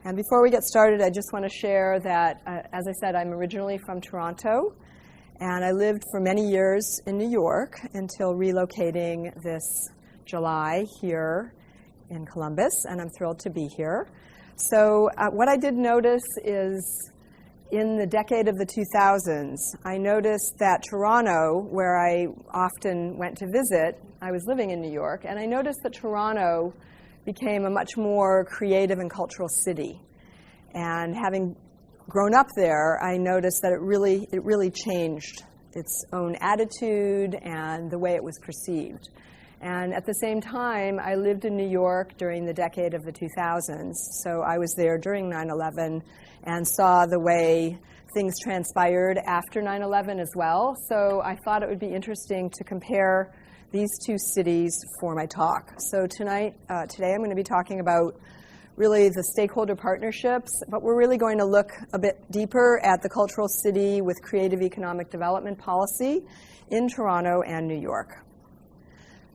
And before we get started, I just want to share that, as I said, I'm originally from Toronto, and I lived for many years in New York until relocating this July here in Columbus, and I'm thrilled to be here. So what I did notice is in the decade of the 2000s, I noticed that Toronto, where I often went to visit, I was living in New York, and I noticed that Toronto became a much more creative and cultural city. And having grown up there, I noticed that it really changed its own attitude and the way it was perceived. And at the same time, I lived in New York during the decade of the 2000s, so I was there during 9/11 and saw the way things transpired after 9/11 as well. So I thought it would be interesting to compare these two cities for my talk. So today I'm going to be talking about really the stakeholder partnerships, but we're really going to look a bit deeper at the cultural city with creative economic development policy in Toronto and New York.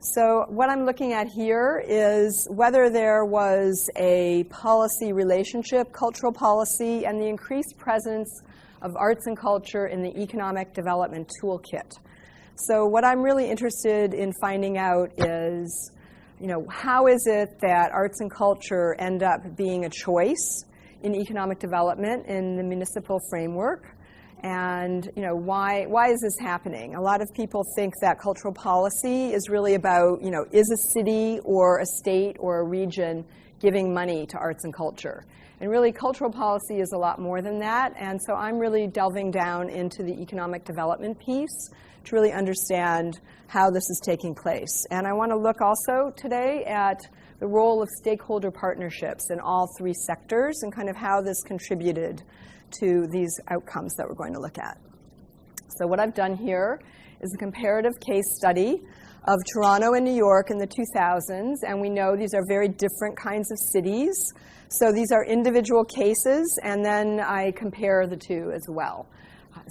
So what I'm looking at here is whether there was a policy relationship, cultural policy, and the increased presence of arts and culture in the economic development toolkit. So what I'm really interested in finding out is, how is it that arts and culture end up being a choice in economic development in the municipal framework? And why is this happening? A lot of people think that cultural policy is really about, is a city or a state or a region giving money to arts and culture? And really, cultural policy is a lot more than that. And so I'm really delving down into the economic development piece to really understand how this is taking place. And I want to look also today at the role of stakeholder partnerships in all three sectors and kind of how this contributed to these outcomes that we're going to look at. So what I've done here is a comparative case study of Toronto and New York in the 2000s, and we know these are very different kinds of cities. So these are individual cases, and then I compare the two as well.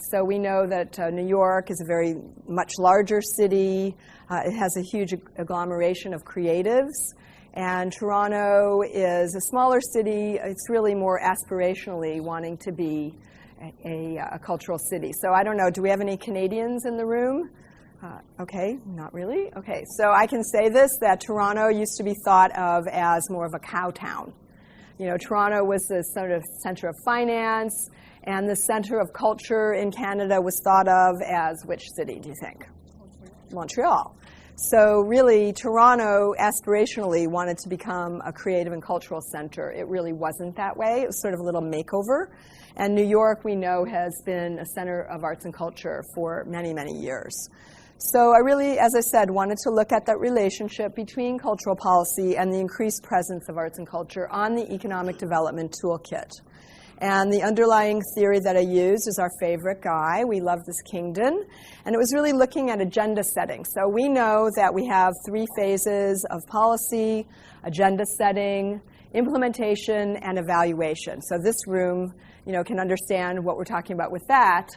So we know that New York is a very much larger city. It has a huge agglomeration of creatives. And Toronto is a smaller city. It's really more aspirationally wanting to be a cultural city. So I don't know, do we have any Canadians in the room? Okay, not really. Okay, so I can say this, that Toronto used to be thought of as more of a cow town. Toronto was the sort of center of finance, and the center of culture in Canada was thought of as which city, do you think? Montreal. So really, Toronto aspirationally wanted to become a creative and cultural center. It really wasn't that way. It was sort of a little makeover. And New York, we know, has been a center of arts and culture for many, many years. So I really, as I said, wanted to look at that relationship between cultural policy and the increased presence of arts and culture on the economic development toolkit. And the underlying theory that I used is our favorite guy. We love this Kingdon. And it was really looking at agenda setting. So we know that we have three phases of policy: agenda setting, implementation, and evaluation. So this room, can understand what we're talking about with that.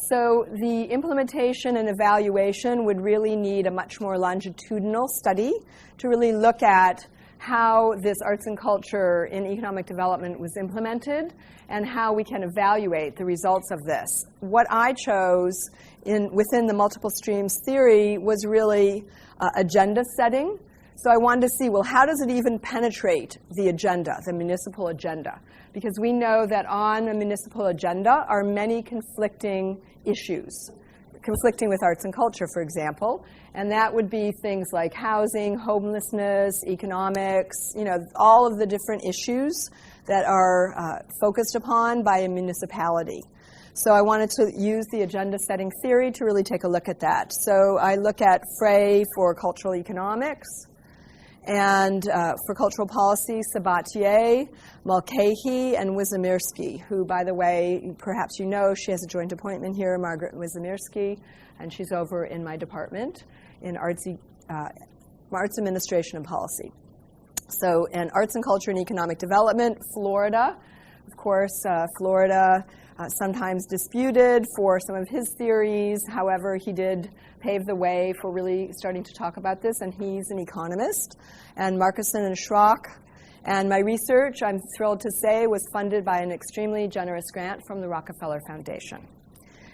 So the implementation and evaluation would really need a much more longitudinal study to really look at how this arts and culture in economic development was implemented and how we can evaluate the results of this. What I chose within the multiple streams theory was really agenda setting. So I wanted to see, well, how does it even penetrate the agenda, the municipal agenda? Because we know that on a municipal agenda are many conflicting issues, conflicting with arts and culture, for example. And that would be things like housing, homelessness, economics, all of the different issues that are focused upon by a municipality. So I wanted to use the agenda setting theory to really take a look at that. So I look at Frey for cultural economics, and for cultural policy, Sabatier, Mulcahy, and Wizymirski, who, by the way, perhaps she has a joint appointment here, Margaret Wizymirski, and she's over in my department in arts administration and policy. So, and arts and culture and economic development, Florida. Of course, Florida sometimes disputed for some of his theories. However, he did pave the way for really starting to talk about this, and he's an economist. And Markuson and Schrock And my research, I'm thrilled to say, was funded by an extremely generous grant from the Rockefeller Foundation.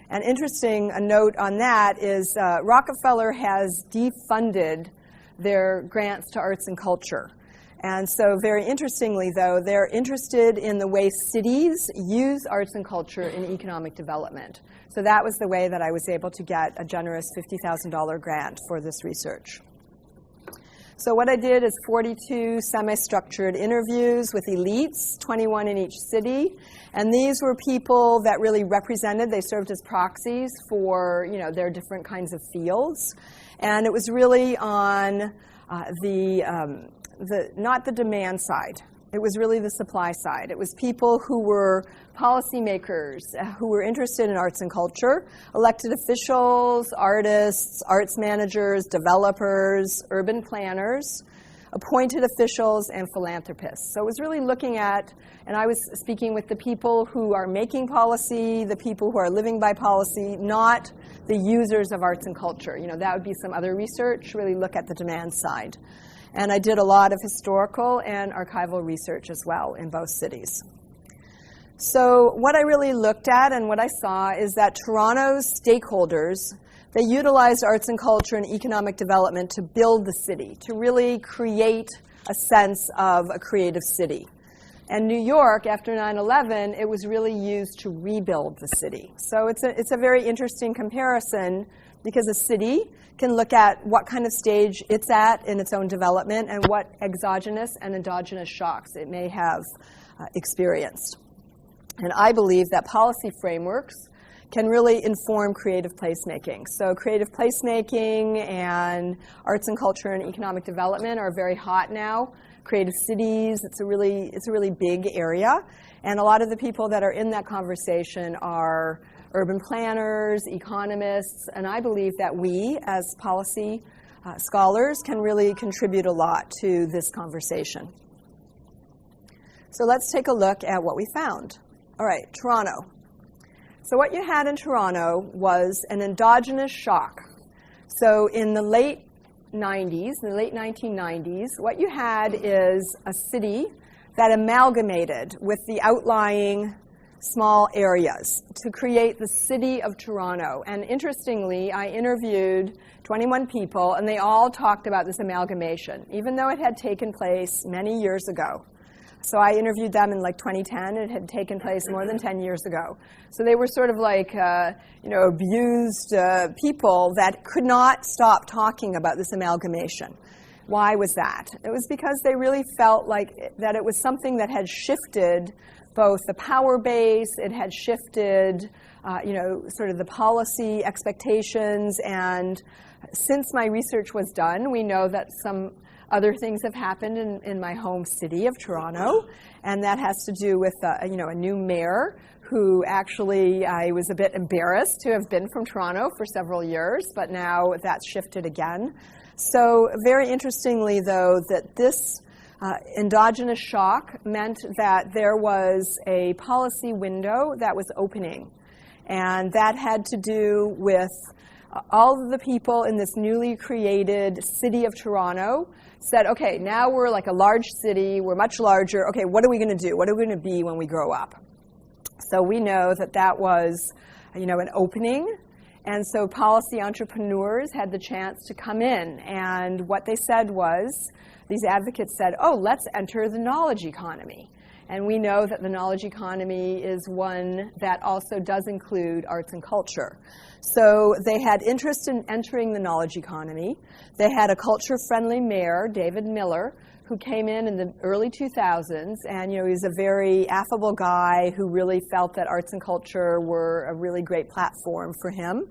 And interesting, a note on that is Rockefeller has defunded their grants to arts and culture. And so very interestingly, though, they're interested in the way cities use arts and culture in economic development. So that was the way that I was able to get a generous $50,000 grant for this research. So what I did is 42 semi-structured interviews with elites, 21 in each city. And these were people that really represented, they served as proxies for their different kinds of fields. And it was really on not the demand side. It was really the supply side. It was people who were policymakers, who were interested in arts and culture, elected officials, artists, arts managers, developers, urban planners, appointed officials, and philanthropists. So it was really looking at, and I was speaking with the people who are making policy, the people who are living by policy, not the users of arts and culture. That would be some other research, really look at the demand side. And I did a lot of historical and archival research as well in both cities. So what I really looked at and what I saw is that Toronto's stakeholders, they utilized arts and culture and economic development to build the city, to really create a sense of a creative city. And New York, after 9/11, it was really used to rebuild the city. So it's a very interesting comparison, because a city can look at what kind of stage it's at in its own development and what exogenous and endogenous shocks it may have experienced. And I believe that policy frameworks can really inform creative placemaking. So creative placemaking and arts and culture and economic development are very hot now. Creative cities, it's a really big area. And a lot of the people that are in that conversation are urban planners, economists, and I believe that we, as policy scholars, can really contribute a lot to this conversation. So let's take a look at what we found. All right, Toronto. So what you had in Toronto was an endogenous shock. So in the late 1990s, what you had is a city that amalgamated with the outlying small areas to create the city of Toronto. And interestingly, I interviewed 21 people, and they all talked about this amalgamation, even though it had taken place many years ago. So I interviewed them in 2010. It had taken place more than 10 years ago. So they were sort of like abused people that could not stop talking about this amalgamation. Why was that? It was because they really felt like that it was something that had shifted both the power base, it had shifted, sort of the policy expectations. And since my research was done, we know that some other things have happened in my home city of Toronto, and that has to do with a new mayor who actually I was a bit embarrassed to have been from Toronto for several years, but now that's shifted again. So very interestingly, though, that this endogenous shock meant that there was a policy window that was opening, and that had to do with all of the people in this newly created city of Toronto said, okay, now we're like a large city, we're much larger, okay, what are we going to do? What are we going to be when we grow up? So we know that that was, an opening, and so policy entrepreneurs had the chance to come in, and what they said was, these advocates said, oh, let's enter the knowledge economy. And we know that the knowledge economy is one that also does include arts and culture. So they had interest in entering the knowledge economy. They had a culture-friendly mayor, David Miller, who came in the early 2000s. And he was a very affable guy who really felt that arts and culture were a really great platform for him.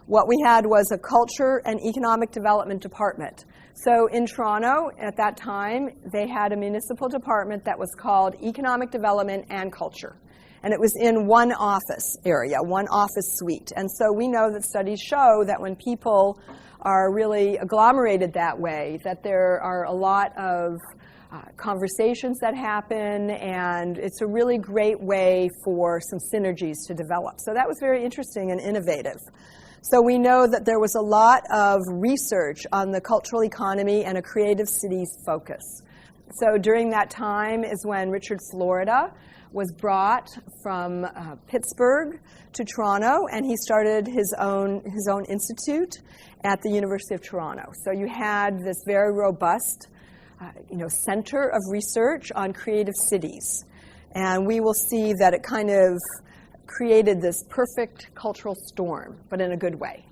What we had was a culture and economic development department. So in Toronto, at that time, they had a municipal department that was called Economic Development and Culture. And it was in one office area, one office suite. And so we know that studies show that when people are really agglomerated that way, that there are a lot of conversations that happen, and it's a really great way for some synergies to develop. So that was very interesting and innovative. So we know that there was a lot of research on the cultural economy and a creative cities focus. So during that time is when Richard Florida was brought from Pittsburgh to Toronto, and he started his own institute at the University of Toronto. So you had this very robust center of research on creative cities. And we will see that it kind of created this perfect cultural storm, but in a good way.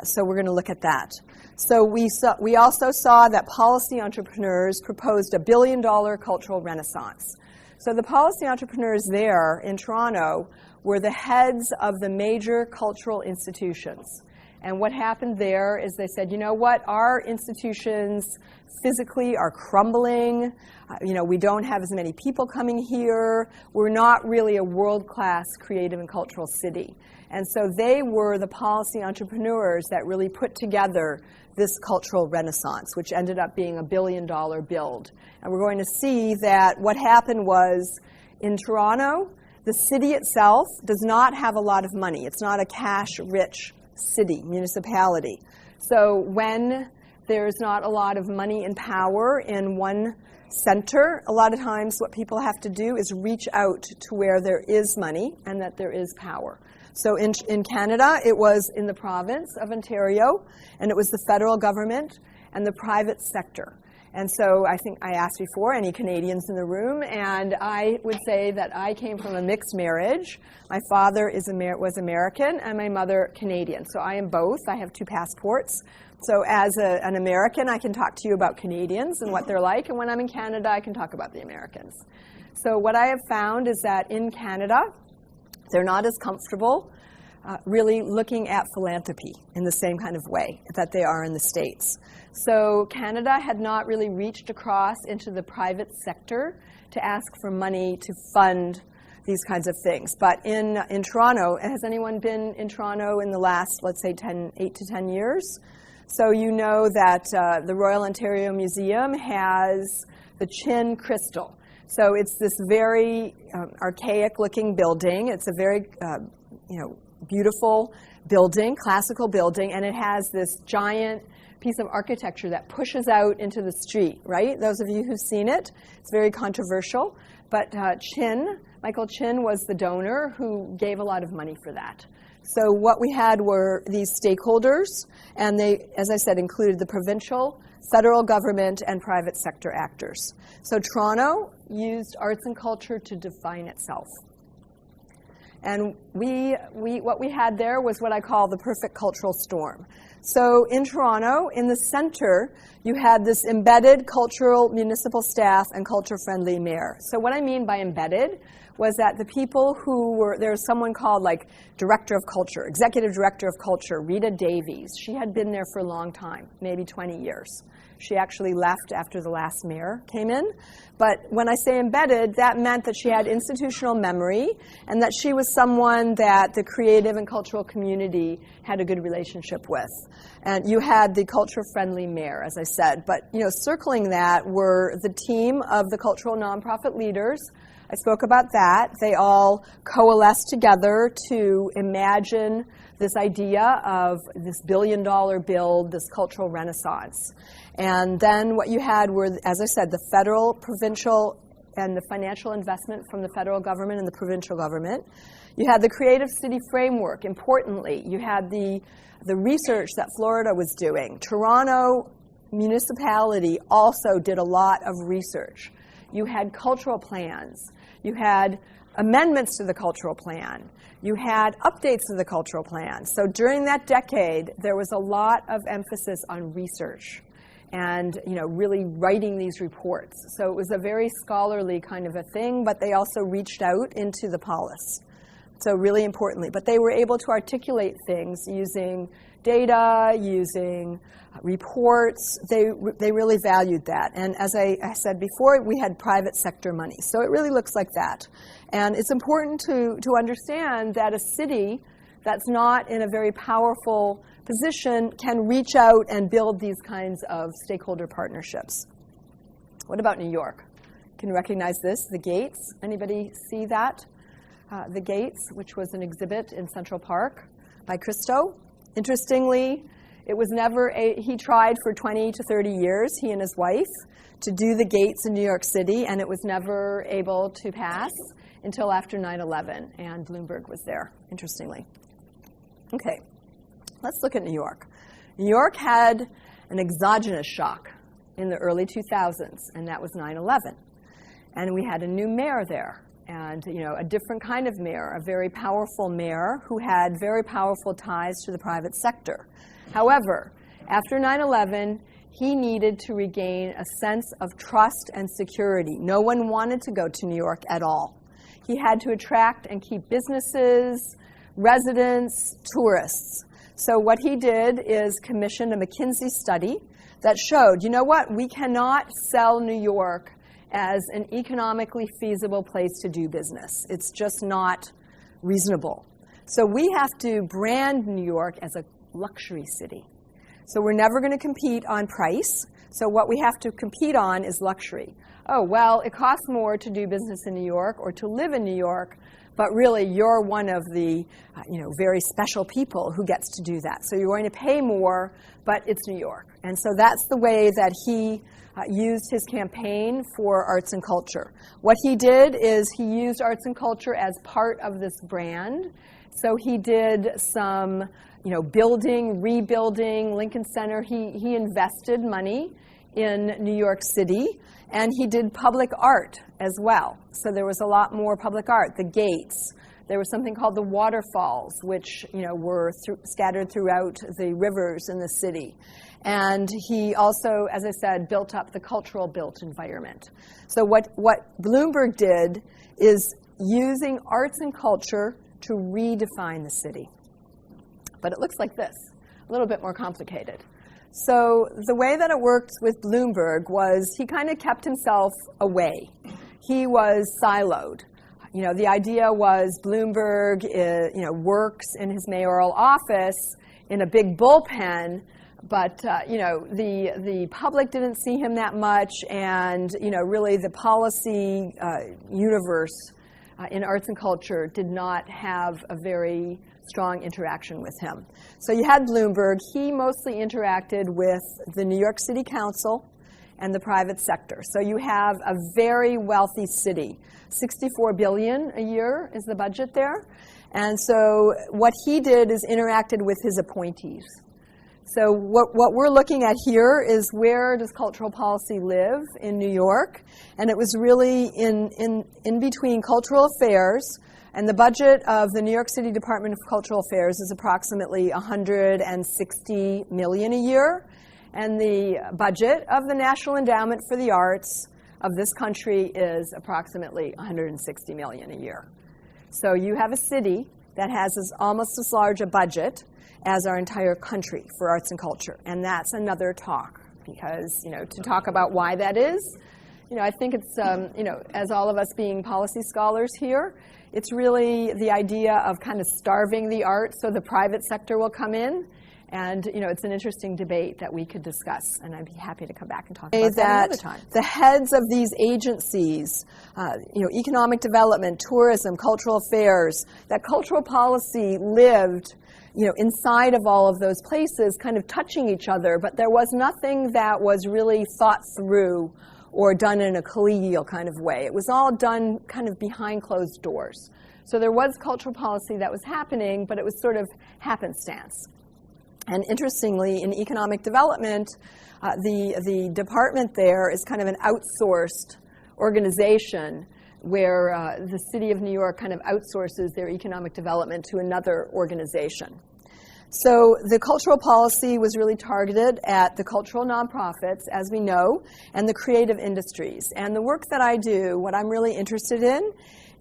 So we're going to look at that. So we also saw that policy entrepreneurs proposed $1 billion cultural renaissance. So the policy entrepreneurs there in Toronto were the heads of the major cultural institutions. And what happened there is they said, you know what, our institutions physically are crumbling. We don't have as many people coming here. We're not really a world-class creative and cultural city. And so they were the policy entrepreneurs that really put together this cultural renaissance, which ended up being a $1 billion build. And we're going to see that what happened was in Toronto, the city itself does not have a lot of money. It's not a cash-rich city, municipality. So when there's not a lot of money and power in one center, a lot of times what people have to do is reach out to where there is money and that there is power. So in Canada, it was in the province of Ontario, and it was the federal government and the private sector. And so I think I asked before, any Canadians in the room, and I would say that I came from a mixed marriage. My father was American and my mother Canadian. So I am both. I have 2 passports. So as an American, I can talk to you about Canadians and what they're like, and when I'm in Canada, I can talk about the Americans. So what I have found is that in Canada, they're not as comfortable really looking at philanthropy in the same kind of way that they are in the States. So Canada had not really reached across into the private sector to ask for money to fund these kinds of things. But in Toronto, has anyone been in Toronto in the last, let's say, 8 to 10 years? So you know that the Royal Ontario Museum has the Chin Crystal. So it's this very archaic-looking building. It's a very beautiful building, classical building, and it has this giant piece of architecture that pushes out into the street, right? Those of you who've seen it, it's very controversial. But Michael Chin was the donor who gave a lot of money for that. So what we had were these stakeholders, and they, as I said, included the provincial, federal government, and private sector actors. So Toronto used arts and culture to define itself. And what we had there was what I call the perfect cultural storm. So in Toronto, in the center, you had this embedded cultural municipal staff and culture-friendly mayor. So what I mean by embedded was that the people who were, there was someone called like Director of Culture, Executive Director of Culture, Rita Davies. She had been there for a long time, maybe 20 years. She actually left after the last mayor came in. But when I say embedded, that meant that she had institutional memory and that she was someone that the creative and cultural community had a good relationship with. And you had the culture-friendly mayor, as I said. But circling that were the team of the cultural nonprofit leaders. I spoke about that. They all coalesced together to imagine this idea of this $1 billion build, this cultural renaissance. And then what you had were, as I said, the federal, provincial, and the financial investment from the federal government and the provincial government. You had the Creative City Framework. Importantly, you had the research that Florida was doing. Toronto municipality also did a lot of research. You had cultural plans. You had amendments to the cultural plan. You had updates to the cultural plan. So during that decade, there was a lot of emphasis on research and really writing these reports. So it was a very scholarly kind of a thing, but they also reached out into the polis. So really importantly, but they were able to articulate things using data, using reports. They really valued that. And as I said before, we had private sector money. So it really looks like that. And it's important to understand that a city that's not in a very powerful position can reach out and build these kinds of stakeholder partnerships. What about New York? Can you recognize this? The Gates. Anybody see that? The Gates, which was an exhibit in Central Park by Christo. Interestingly, It was never he tried for 20 to 30 years, he and his wife, to do the gates in New York City, and it was never able to pass until after 9/11, and Bloomberg was there, interestingly. Okay, let's look at New York. New York had an exogenous shock in the early 2000s, and that was 9/11. And we had a new mayor there, and a different kind of mayor, a very powerful mayor who had very powerful ties to the private sector. However, after 9/11, he needed to regain a sense of trust and security. No one wanted to go to New York at all. He had to attract and keep businesses, residents, tourists. So what he did is commission a McKinsey study that showed, we cannot sell New York as an economically feasible place to do business. It's just not reasonable. So we have to brand New York as a luxury city. So we're never going to compete on price. So what we have to compete on is luxury. Oh, well, it costs more to do business in New York or to live in New York, but really you're one of the very special people who gets to do that. So you're going to pay more, but it's New York. And so that's the way that he used his campaign for arts and culture. What he did is he used arts and culture as part of this brand. So he did some building, rebuilding, Lincoln Center. He invested money in New York City, and he did public art as well. So there was a lot more public art. The gates. There was something called the waterfalls, which were scattered throughout the rivers in the city. And he also, as I said, built up the cultural built environment. So what Bloomberg did is using arts and culture to redefine the city. But it looks like this, a little bit more complicated. So the way that it worked with Bloomberg was he kind of kept himself away. He was siloed. The idea was Bloomberg works in his mayoral office in a big bullpen, but the public didn't see him that much, and really the policy universe in arts and culture did not have a very strong interaction with him. So you had Bloomberg. He mostly interacted with the New York City Council and the private sector. So you have a very wealthy city. $64 billion a year is the budget there. And so what he did is interacted with his appointees. So what we're looking at here is where does cultural policy live in New York? And it was really in between cultural affairs, and the budget of the New York City Department of Cultural Affairs is approximately $160 million a year. And the budget of the National Endowment for the Arts of this country is approximately $160 million a year. So you have a city that has almost as large a budget as our entire country for arts and culture. And that's another talk, because to talk about why that is, I think it's, as all of us being policy scholars here, it's really the idea of kind of starving the arts so the private sector will come in. And it's an interesting debate that we could discuss, and I'd be happy to come back and talk about that another time. The heads of these agencies, economic development, tourism, cultural affairs, that cultural policy lived inside of all of those places, kind of touching each other, but there was nothing that was really thought through or done in a collegial kind of way. It was all done kind of behind closed doors. So there was cultural policy that was happening, but it was sort of happenstance. And interestingly, in economic development, the department there is kind of an outsourced organization where the city of New York kind of outsources their economic development to another organization. So the cultural policy was really targeted at the cultural nonprofits, as we know, and the creative industries. And the work that I do, what I'm really interested in,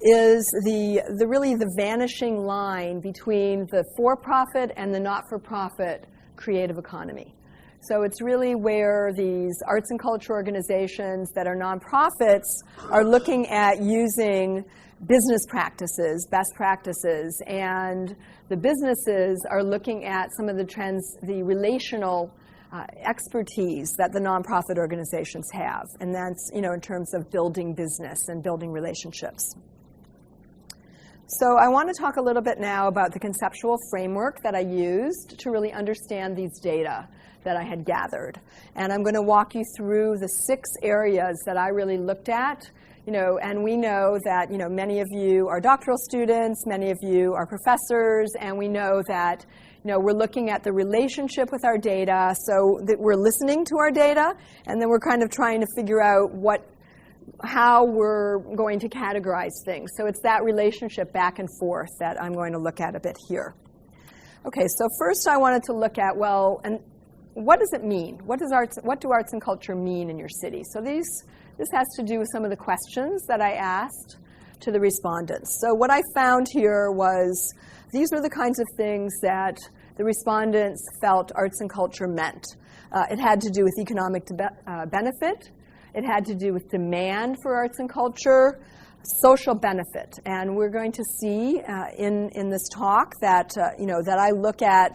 is the vanishing line between the for-profit and the not-for-profit creative economy. So it's really where these arts and culture organizations that are nonprofits are looking at using business practices, best practices, and the businesses are looking at some of the relational expertise that the nonprofit organizations have, and that's in terms of building business and building relationships. So I want to talk a little bit now about the conceptual framework that I used to really understand these data that I had gathered. And I'm going to walk you through the 6 areas that I really looked at. And we know that many of you are doctoral students, many of you are professors, and we know that we're looking at the relationship with our data, so that we're listening to our data, and then we're kind of trying to figure out how we're going to categorize things. So it's that relationship back and forth that I'm going to look at a bit here. Okay, so first I wanted to look at, and what does it mean? What do arts and culture mean in your city? So this has to do with some of the questions that I asked to the respondents. So what I found here was these were the kinds of things that the respondents felt arts and culture meant. It had to do with economic benefit. It had to do with demand for arts and culture, social benefit. And we're going to see in this talk that, that I look at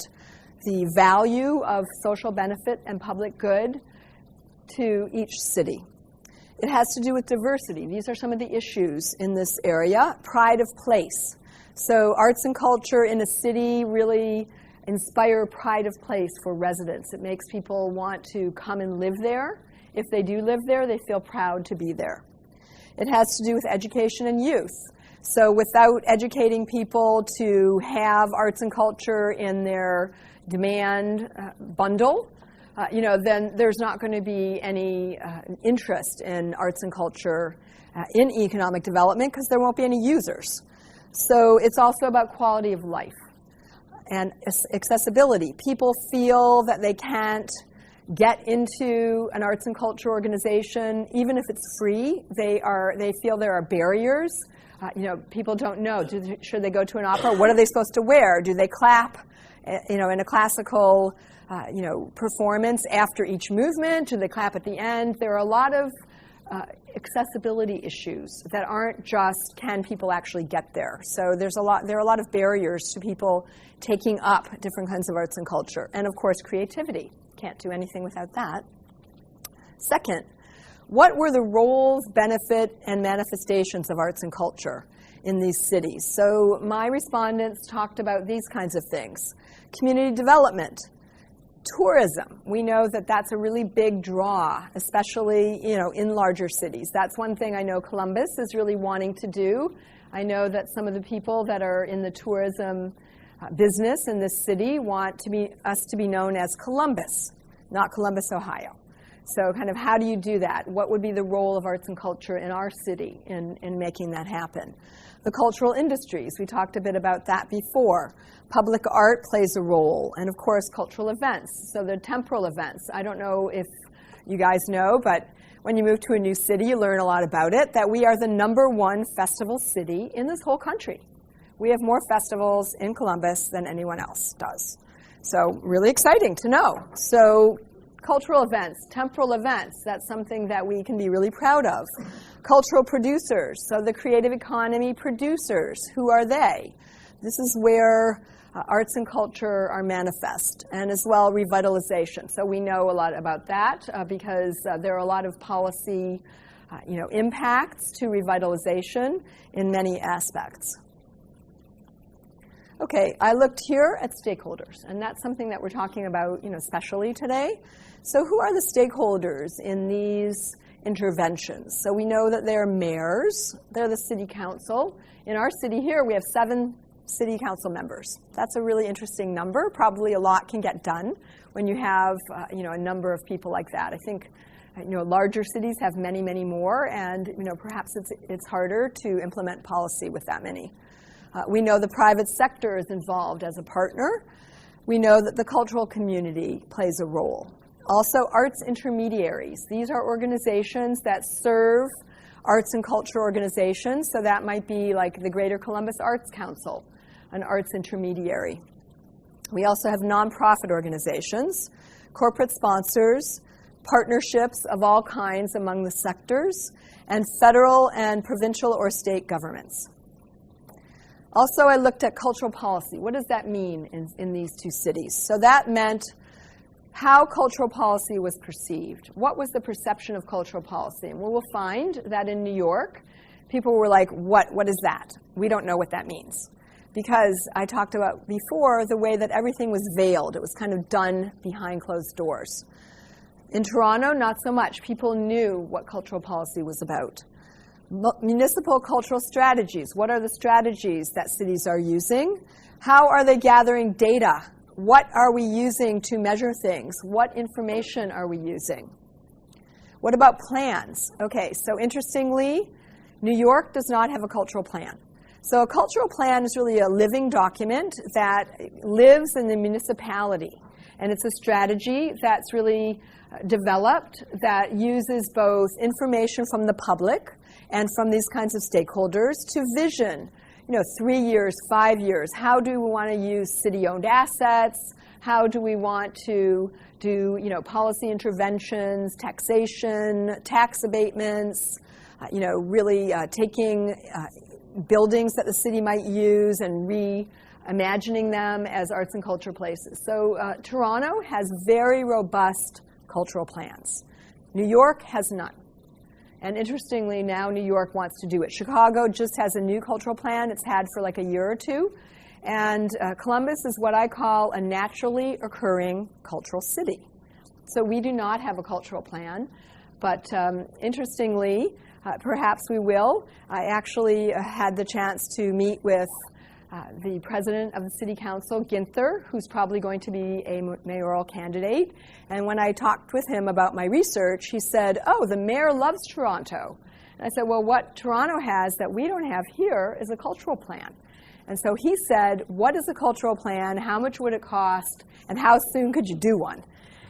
the value of social benefit and public good to each city. It has to do with diversity. These are some of the issues in this area. Pride of place. So arts and culture in a city really inspire pride of place for residents. It makes people want to come and live there. If they do live there, they feel proud to be there. It has to do with education and youth. So without educating people to have arts and culture in their demand bundle, then there's not going to be any interest in arts and culture in economic development because there won't be any users. So it's also about quality of life and accessibility. People feel that they can't get into an arts and culture organization, even if it's free. They feel there are barriers. People don't know. Should they go to an opera? What are they supposed to wear? Do they clap, in a classical, performance after each movement? Do they clap at the end? There are a lot of accessibility issues that aren't just can people actually get there. So there are a lot of barriers to people taking up different kinds of arts and culture. And of course, creativity. Can't do anything without that. Second, what were the roles, benefit, and manifestations of arts and culture in these cities? So my respondents talked about these kinds of things. Community development, tourism. We know that that's a really big draw, especially in larger cities. That's one thing I know Columbus is really wanting to do. I know that some of the people that are in the tourism business in this city want us to be known as Columbus, not Columbus, Ohio. So kind of how do you do that? What would be the role of arts and culture in our city in making that happen? The cultural industries, we talked a bit about that before. Public art plays a role, and of course cultural events. So the temporal events. I don't know if you guys know, but when you move to a new city, you learn a lot about it, that we are the #1 festival city in this whole country. We have more festivals in Columbus than anyone else does. So really exciting to know. So cultural events, temporal events, that's something that we can be really proud of. Cultural producers, so the creative economy producers, who are they? This is where arts and culture are manifest, and as well revitalization. So we know a lot about that because there are a lot of policy impacts to revitalization in many aspects. Okay, I looked here at stakeholders, and that's something that we're talking about, especially today. So who are the stakeholders in these interventions? So we know that they're mayors, they're the city council. In our city here, we have 7 city council members. That's a really interesting number. Probably a lot can get done when you have, a number of people like that. I think, larger cities have many, many more, and, perhaps it's harder to implement policy with that many. We know the private sector is involved as a partner. We know that the cultural community plays a role. Also, arts intermediaries. These are organizations that serve arts and culture organizations. So that might be like the Greater Columbus Arts Council, an arts intermediary. We also have nonprofit organizations, corporate sponsors, partnerships of all kinds among the sectors, and federal and provincial or state governments. Also, I looked at cultural policy. What does that mean in these 2 cities? So that meant how cultural policy was perceived. What was the perception of cultural policy? And we'll find that in New York, people were like, what is that? we don't know what that means. Because I talked about before the way that everything was veiled. It was kind of done behind closed doors. In Toronto, not so much. People knew what cultural policy was about. Municipal cultural strategies. What are the strategies that cities are using? How are they gathering data? What are we using to measure things? What information are we using? What about plans? Okay, so interestingly, New York does not have a cultural plan. So a cultural plan is really a living document that lives in the municipality. And it's a strategy that's really developed that uses both information from the public and from these kinds of stakeholders to vision, 3 years, 5 years. How do we want to use city-owned assets? How do we want to do, policy interventions, taxation, tax abatements, really taking buildings that the city might use and reimagining them as arts and culture places. So Toronto has very robust cultural plans. New York has none. And interestingly, now New York wants to do it. Chicago just has a new cultural plan. It's had for like a year or two. And Columbus is what I call a naturally occurring cultural city. So we do not have a cultural plan. But interestingly, perhaps we will. I actually had the chance to meet with the president of the city council, Ginther, who's probably going to be a mayoral candidate. And when I talked with him about my research, he said, oh, the mayor loves Toronto. And I said, well, what Toronto has that we don't have here is a cultural plan. And so he said, what is a cultural plan? How much would it cost? And how soon could you do one?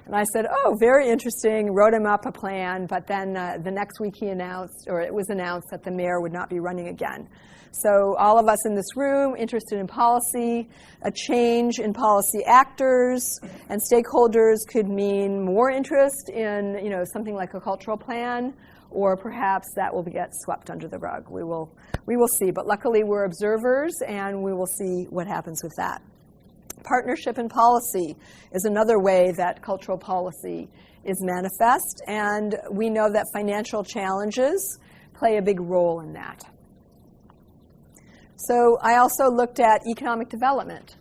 And I said, oh, very interesting, wrote him up a plan, but then the next week he announced, or it was announced that the mayor would not be running again. So all of us in this room interested in policy, a change in policy actors and stakeholders could mean more interest in something like a cultural plan, or perhaps that will get swept under the rug. We will see, but luckily we're observers and we will see what happens with that. Partnership in policy is another way that cultural policy is manifest, and we know that financial challenges play a big role in that. So I also looked at economic development.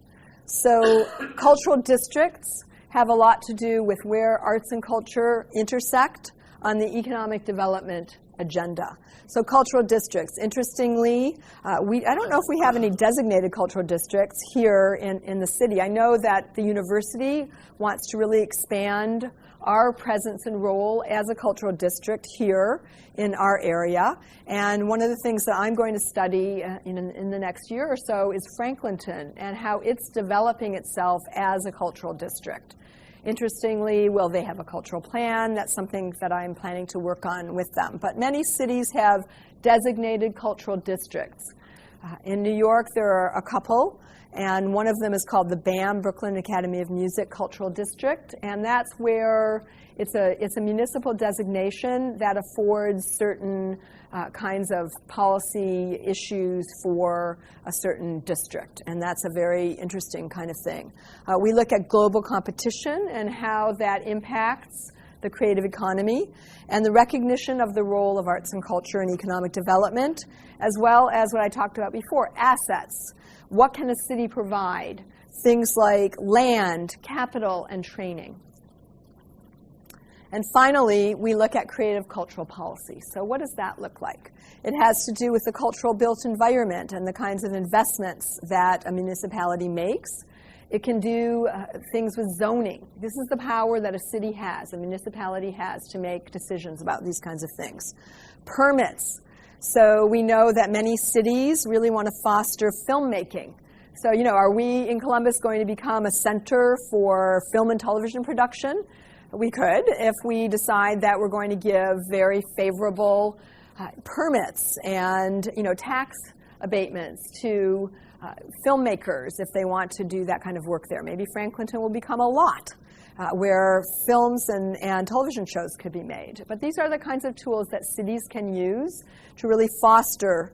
So cultural districts have a lot to do with where arts and culture intersect on the economic development agenda. So cultural districts, interestingly, I don't know if we have any designated cultural districts here in the city. I know that the university wants to really expand our presence and role as a cultural district here in our area. And one of the things that I'm going to study in the next year or so is Franklinton and how it's developing itself as a cultural district. Interestingly, will they have a cultural plan? That's something that I'm planning to work on with them. But many cities have designated cultural districts. In New York, there are a couple, and one of them is called the BAM, Brooklyn Academy of Music Cultural District, and that's where it's a municipal designation that affords certain kinds of policy issues for a certain district, and that's a very interesting kind of thing. We look at global competition and how that impacts the creative economy, and the recognition of the role of arts and culture in economic development, as well as what I talked about before, assets. What can a city provide? Things like land, capital, and training. And finally, we look at creative cultural policy. So what does that look like? It has to do with the cultural built environment and the kinds of investments that a municipality makes. It can do things with zoning. This is the power that a city has, a municipality has, to make decisions about these kinds of things. Permits. So we know that many cities really want to foster filmmaking. So, are we in Columbus going to become a center for film and television production? We could, if we decide that we're going to give very favorable permits and, tax abatements to filmmakers if they want to do that kind of work there. Maybe Franklinton will become a lot where films and television shows could be made. But these are the kinds of tools that cities can use to really foster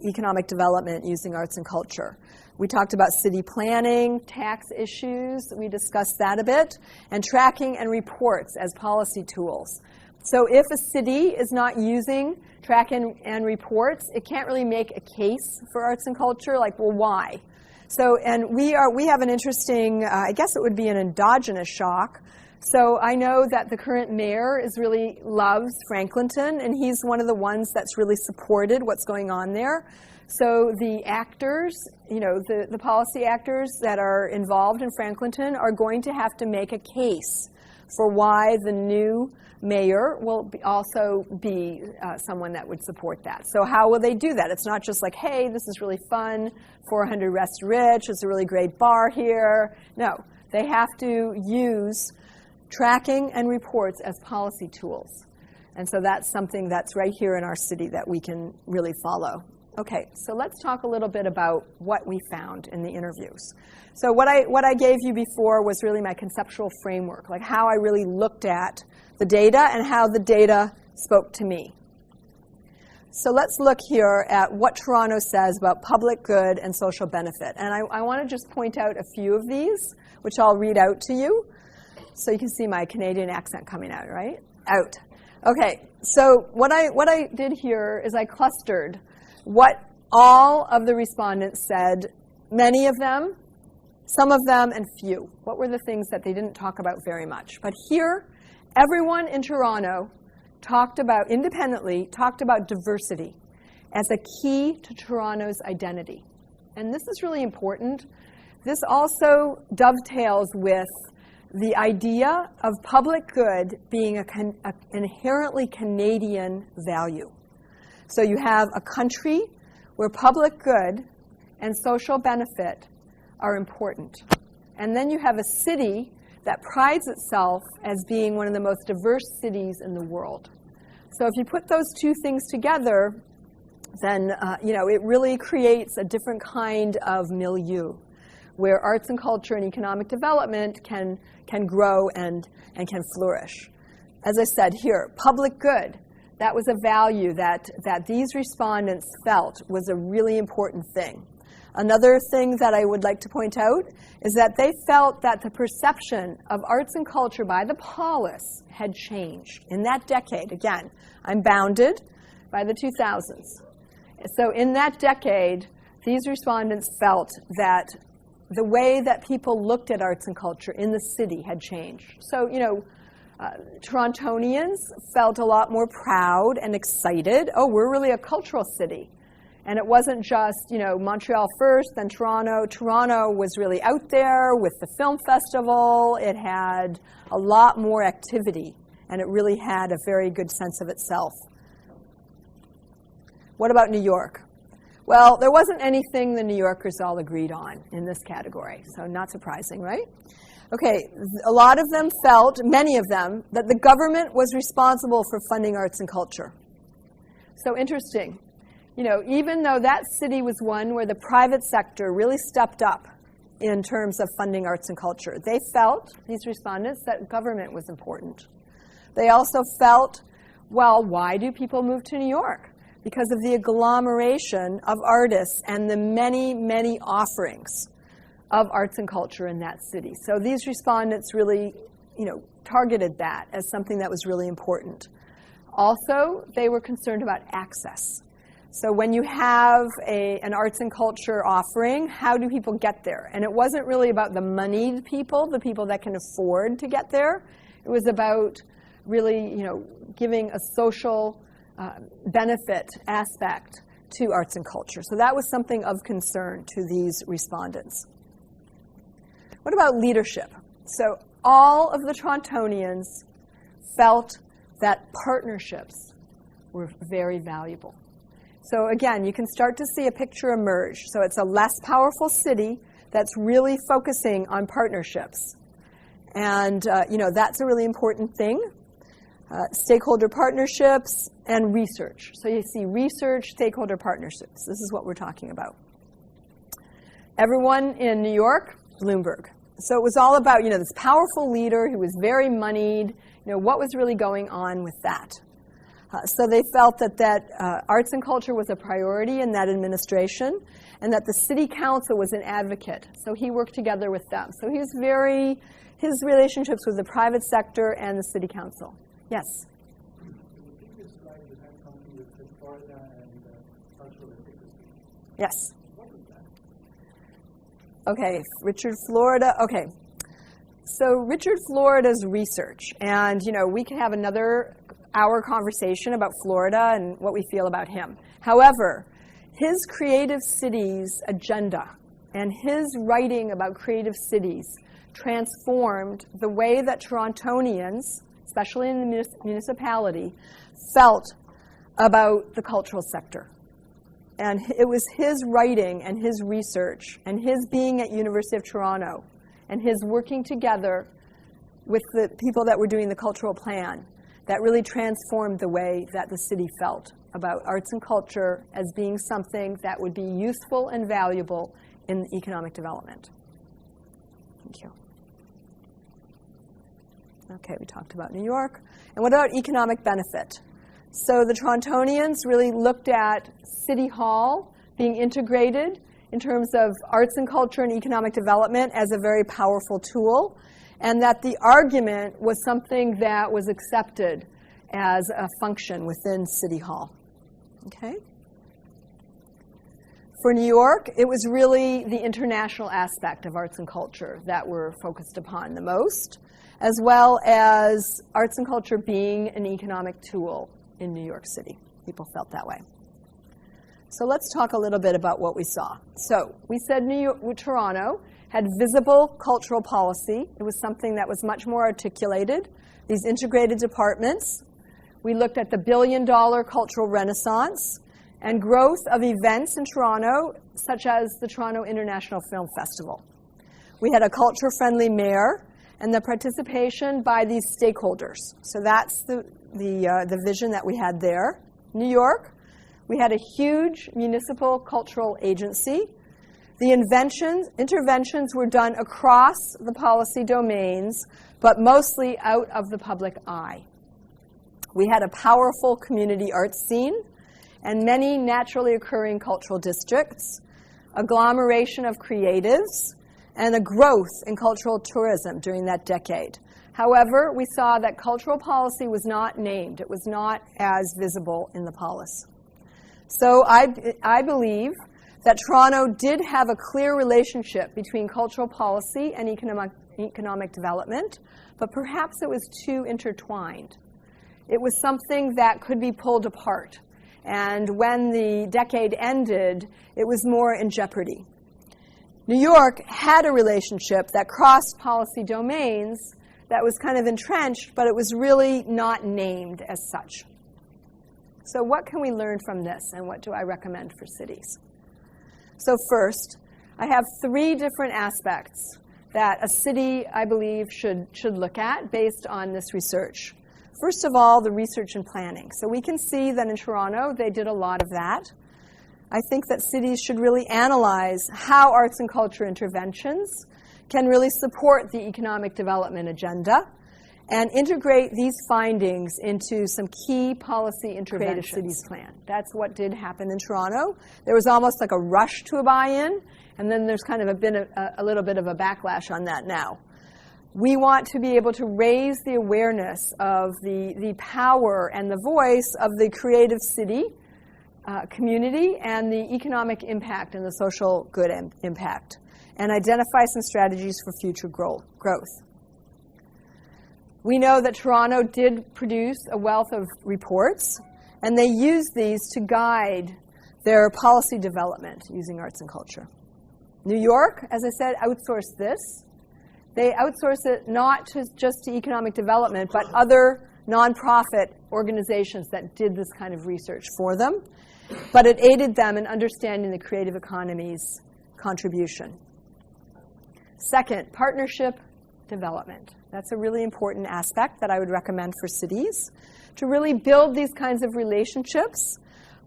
economic development using arts and culture. We talked about city planning, tax issues, we discussed that a bit, and tracking and reports as policy tools. So if a city is not using track and reports, it can't really make a case for arts and culture, like, well, why? So, and we have an interesting, I guess it would be an endogenous shock. So I know that the current mayor really loves Franklinton, and he's one of the ones that's really supported what's going on there. So the actors, the policy actors that are involved in Franklinton are going to have to make a case for why the new mayor will also be someone that would support that. So how will they do that? It's not just like, hey, this is really fun, 400 West Rich, it's a really great bar here. No, they have to use tracking and reports as policy tools. And so that's something that's right here in our city that we can really follow. Okay, so let's talk a little bit about what we found in the interviews. So what I gave you before was really my conceptual framework, like how I really looked at the data and how the data spoke to me. So let's look here at what Toronto says about public good and social benefit. And I want to just point out a few of these, which I'll read out to you. So you can see my Canadian accent coming out, right? Out. Okay, so what I did here is I clustered what all of the respondents said, many of them, some of them, and few. What were the things that they didn't talk about very much? But here, everyone in Toronto independently talked about diversity as a key to Toronto's identity. And this is really important. This also dovetails with the idea of public good being an inherently Canadian value. So you have a country where public good and social benefit are important. And then you have a city that prides itself as being one of the most diverse cities in the world. So if you put those two things together, then it really creates a different kind of milieu where arts and culture and economic development can grow and can flourish. As I said here, public good. That was a value that these respondents felt was a really important thing. Another thing that I would like to point out is that they felt that the perception of arts and culture by the polis had changed in that decade. Again, I'm bounded by the 2000s. So in that decade, these respondents felt that the way that people looked at arts and culture in the city had changed. So, Torontonians felt a lot more proud and excited. Oh, we're really a cultural city. And it wasn't just, Montreal first, then Toronto. Toronto was really out there with the film festival. It had a lot more activity, and it really had a very good sense of itself. What about New York? Well, there wasn't anything the New Yorkers all agreed on in this category, so not surprising, right? Okay, a lot of them felt, many of them, that the government was responsible for funding arts and culture. So interesting. Even though that city was one where the private sector really stepped up in terms of funding arts and culture, they felt, these respondents, that government was important. They also felt, well, why do people move to New York? Because of the agglomeration of artists and the many, many offerings of arts and culture in that city. So these respondents really, targeted that as something that was really important. Also, they were concerned about access. So when you have an arts and culture offering, how do people get there? And it wasn't really about the moneyed people, the people that can afford to get there. It was about really, giving a social benefit aspect to arts and culture. So that was something of concern to these respondents. What about leadership? So all of the Torontonians felt that partnerships were very valuable. So again, you can start to see a picture emerge. So it's a less powerful city that's really focusing on partnerships. And that's a really important thing. Stakeholder partnerships and research. So you see research, stakeholder partnerships. This is what we're talking about. Everyone in New York, Bloomberg. So it was all about, this powerful leader who was very moneyed, what was really going on with that. So they felt that arts and culture was a priority in that administration, and that the city council was an advocate. So he worked together with them. So he was his relationships with the private sector and the city council. Yes? Yes. Okay, Richard Florida. Okay. So Richard Florida's research, and we can have another hour conversation about Florida and what we feel about him. However, his creative cities agenda and his writing about creative cities transformed the way that Torontonians, especially in the municipality, felt about the cultural sector. And it was his writing and his research and his being at University of Toronto and his working together with the people that were doing the cultural plan that really transformed the way that the city felt about arts and culture as being something that would be useful and valuable in economic development. Thank you. Okay, we talked about New York. And what about economic benefit? So the Torontonians really looked at City Hall being integrated in terms of arts and culture and economic development as a very powerful tool, and that the argument was something that was accepted as a function within City Hall. Okay? For New York, it was really the international aspect of arts and culture that were focused upon the most, as well as arts and culture being an economic tool in New York City. People felt that way. So let's talk a little bit about what we saw. So we said Toronto had visible cultural policy. It was something that was much more articulated. These integrated departments. We looked at the billion-dollar cultural renaissance and growth of events in Toronto, such as the Toronto International Film Festival. We had a culture-friendly mayor and the participation by these stakeholders. So that's the vision that we had there. New York, we had a huge municipal cultural agency. The interventions were done across the policy domains, but mostly out of the public eye. We had a powerful community arts scene and many naturally occurring cultural districts, agglomeration of creatives, and a growth in cultural tourism during that decade. However, we saw that cultural policy was not named. It was not as visible in the polis. So I believe that Toronto did have a clear relationship between cultural policy and economic development, but perhaps it was too intertwined. It was something that could be pulled apart. And when the decade ended, it was more in jeopardy. New York had a relationship that crossed policy domains that was kind of entrenched, but it was really not named as such. So what can we learn from this, and what do I recommend for cities? So first, I have 3 different aspects that a city, I believe, should look at based on this research. First of all, the research and planning. So we can see that in Toronto, they did a lot of that. I think that cities should really analyze how arts and culture interventions can really support the economic development agenda and integrate these findings into some key policy interventions. Creative Cities Plan. That's what did happen in Toronto. There was almost like a rush to a buy-in, and then there's kind of a little bit of a backlash on that now. We want to be able to raise the awareness of the power and the voice of the creative city community and the economic impact and the social good impact, and identify some strategies for future growth. We know that Toronto did produce a wealth of reports, and they used these to guide their policy development using arts and culture. New York, as I said, outsourced this. They outsource it not just to economic development, but other nonprofit organizations that did this kind of research for them. But it aided them in understanding the creative economy's contribution. Second, partnership development. That's a really important aspect that I would recommend for cities, to really build these kinds of relationships,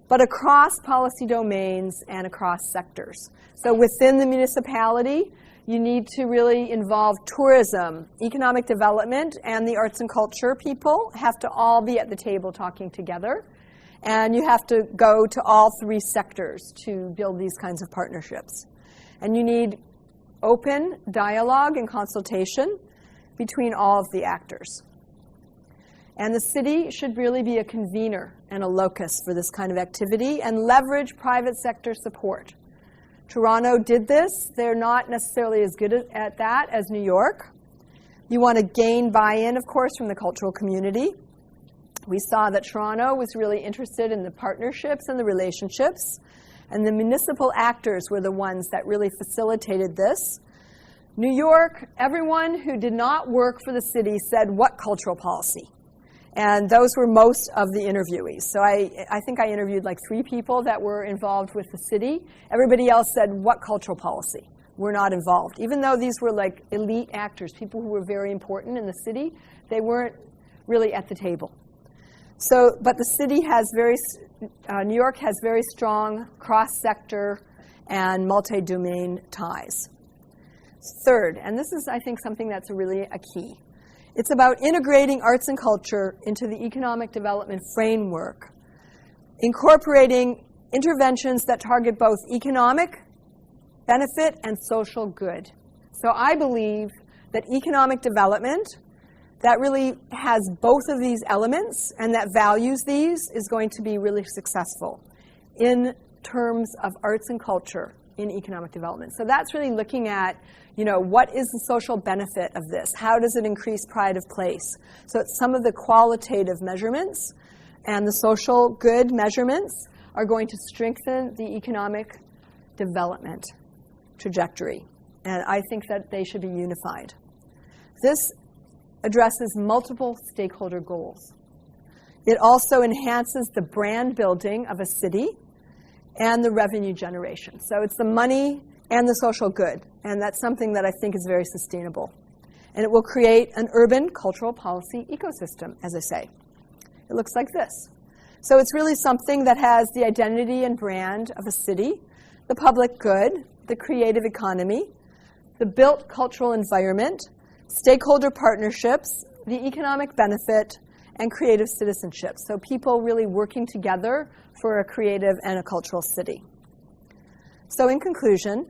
but across policy domains and across sectors. So within the municipality, you need to really involve tourism, economic development, and the arts and culture people have to all be at the table talking together. And you have to go to all 3 sectors to build these kinds of partnerships. And you need open dialogue and consultation between all of the actors. And the city should really be a convener and a locus for this kind of activity and leverage private sector support. Toronto did this. They're not necessarily as good at that as New York. You want to gain buy-in, of course, from the cultural community. We saw that Toronto was really interested in the partnerships and the relationships, and the municipal actors were the ones that really facilitated this. New York, everyone who did not work for the city said, what cultural policy? And those were most of the interviewees. So I think I interviewed like 3 people that were involved with the city. Everybody else said, what cultural policy? We're not involved. Even though these were like elite actors, people who were very important in the city, they weren't really at the table. So, but the city has New York has very strong cross-sector and multi-domain ties. Third, and this is, I think, something that's really a key. It's about integrating arts and culture into the economic development framework, incorporating interventions that target both economic benefit and social good. So I believe that economic development that really has both of these elements and that values these is going to be really successful in terms of arts and culture in economic development. So that's really looking at, what is the social benefit of this? How does it increase pride of place? So it's some of the qualitative measurements and the social good measurements are going to strengthen the economic development trajectory. And I think that they should be unified. This addresses multiple stakeholder goals. It also enhances the brand building of a city and the revenue generation. So it's the money and the social good. And that's something that I think is very sustainable. And it will create an urban cultural policy ecosystem, as I say. It looks like this. So it's really something that has the identity and brand of a city, the public good, the creative economy, the built cultural environment, stakeholder partnerships, the economic benefit, and creative citizenship. So people really working together for a creative and a cultural city. So in conclusion,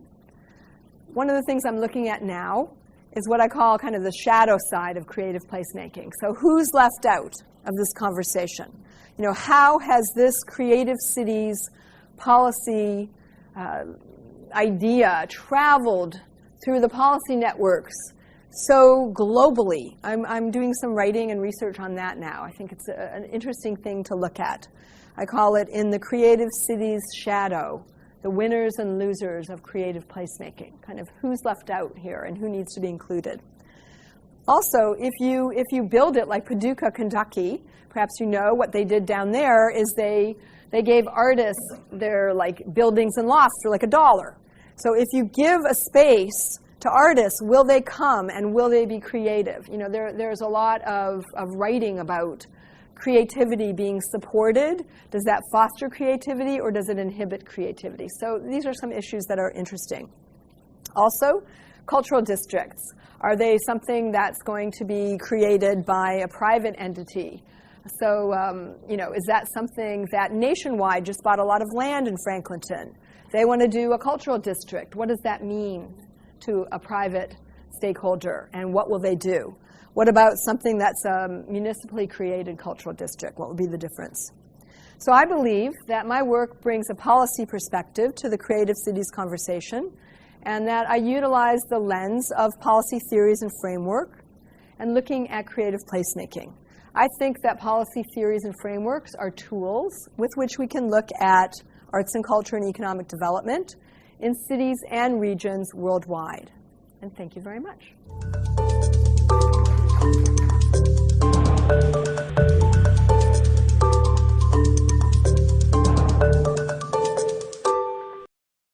one of the things I'm looking at now is what I call kind of the shadow side of creative placemaking. So who's left out of this conversation? How has this creative cities policy idea traveled through the policy networks so globally? I'm doing some writing and research on that now. I think it's an interesting thing to look at. I call it In the Creative Cities Shadow, the winners and losers of creative placemaking, kind of who's left out here and who needs to be included. Also, if you build it like Paducah, Kentucky, perhaps you know what they did down there is they gave artists their buildings and lofts for $1. So if you give a space to artists, will they come and will they be creative? There's a lot of writing about creativity being supported. Does that foster creativity or does it inhibit creativity? So these are some issues that are interesting. Also, cultural districts. Are they something that's going to be created by a private entity? So, is that something that Nationwide just bought a lot of land in Franklinton? They want to do a cultural district. What does that mean to a private stakeholder, and what will they do? What about something that's a municipally created cultural district? What would be the difference? So I believe that my work brings a policy perspective to the creative cities conversation, and that I utilize the lens of policy theories and framework and looking at creative placemaking. I think that policy theories and frameworks are tools with which we can look at arts and culture and economic development in cities and regions worldwide. And thank you very much.